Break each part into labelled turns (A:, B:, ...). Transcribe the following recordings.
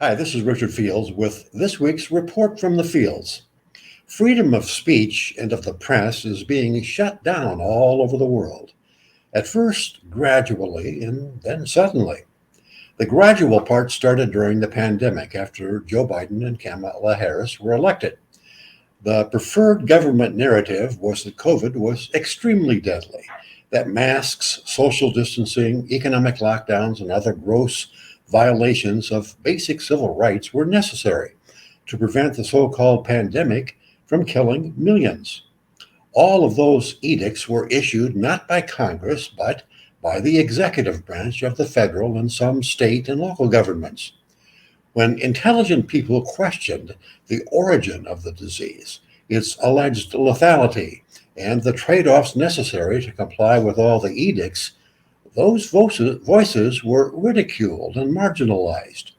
A: Hi, this is Richard Fields with this week's Report from the Fields. Freedom of speech and of the press is being shut down all over the world. At first, gradually, and then suddenly. The gradual part started during the pandemic after Joe Biden and Kamala Harris were elected. The preferred government narrative was that COVID was extremely deadly, that masks, social distancing, economic lockdowns, and other gross violations of basic civil rights were necessary to prevent the so called pandemic from killing millions. All of those edicts were issued not by Congress, but by the executive branch of the federal and some state and local governments. When intelligent people questioned the origin of the disease, its alleged lethality, and the trade offs necessary to comply with all the edicts, those voices were ridiculed and marginalized.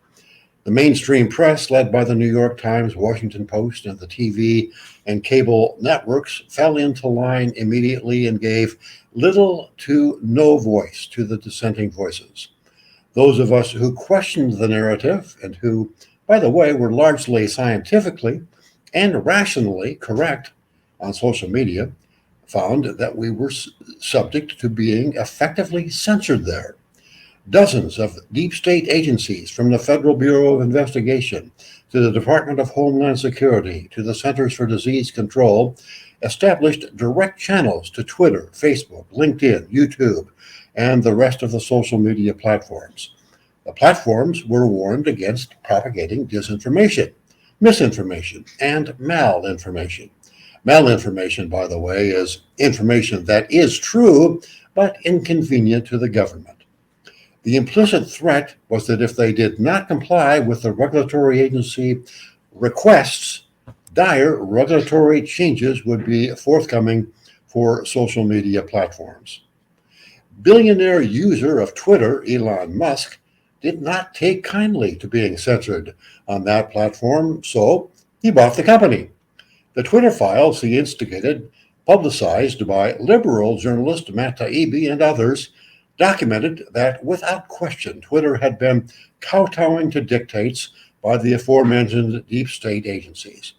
A: The mainstream press, led by the New York Times, Washington Post, and the TV and cable networks, fell into line immediately and gave little to no voice to the dissenting voices. Those of us who questioned the narrative and who, by the way, were largely scientifically and rationally correct on social media found that we were subject to being effectively censored there. Dozens of deep state agencies, from the Federal Bureau of Investigation to the Department of Homeland Security to the Centers for Disease Control, established direct channels to Twitter, Facebook, LinkedIn, YouTube, and the rest of the social media platforms. The platforms were warned against propagating disinformation, misinformation, and malinformation. Malinformation, by the way, is information that is true but inconvenient to the government. The implicit threat was that if they did not comply with the regulatory agency requests, dire regulatory changes would be forthcoming for social media platforms. Billionaire user of Twitter, Elon Musk, did not take kindly to being censored on that platform, so he bought the company. The Twitter files he instigated, publicized by liberal journalist Matt Taibbi and others, documented that without question Twitter had been kowtowing to dictates by the aforementioned deep state agencies.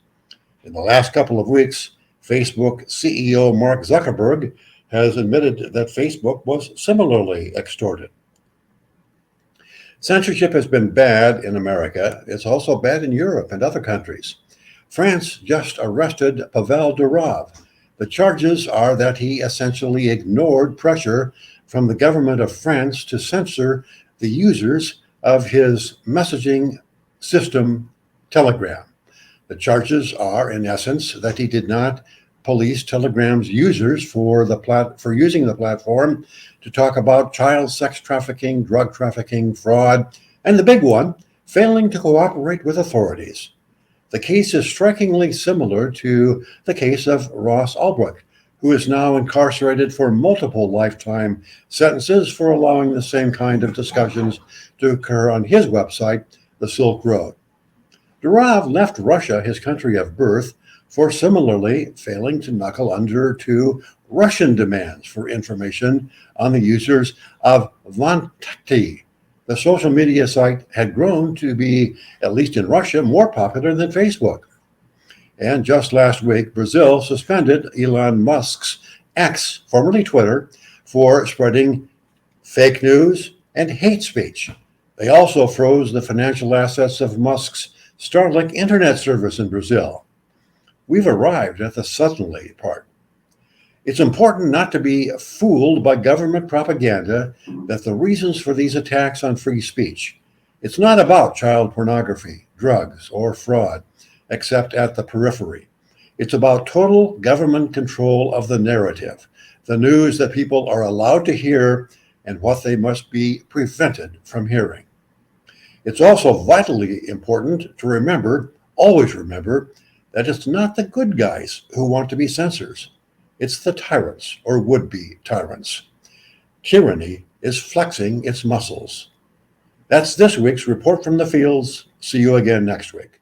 A: In the last couple of weeks, Facebook CEO Mark Zuckerberg has admitted that Facebook was similarly extorted. Censorship has been bad in America. It's also bad in Europe and other countries. France just arrested Pavel Durov. The charges are that he essentially ignored pressure from the government of France to censor the users of his messaging system, Telegram. The charges are, in essence, that he did not police Telegram's users for using the platform to talk about child sex trafficking, drug trafficking, fraud, and the big one, failing to cooperate with authorities. The case is strikingly similar to the case of Ross Ulbricht, who is now incarcerated for multiple lifetime sentences for allowing the same kind of discussions to occur on his website, The Silk Road. Durov left Russia, his country of birth, for similarly failing to knuckle under to Russian demands for information on the users of Vantakti. The social media site had grown to be, at least in Russia, more popular than Facebook. And just last week, Brazil suspended Elon Musk's X, formerly Twitter, for spreading fake news and hate speech. They also froze the financial assets of Musk's Starlink internet service in Brazil. We've arrived at the suddenly part. It's important not to be fooled by government propaganda that the reasons for these attacks on free speech. It's not about child pornography, drugs, or fraud, except at the periphery. It's about total government control of the narrative, the news that people are allowed to hear and what they must be prevented from hearing. It's also vitally important to remember, always remember, that it's not the good guys who want to be censors. It's the tyrants or would-be tyrants. Tyranny is flexing its muscles. That's this week's Report from the Fields. See you again next week.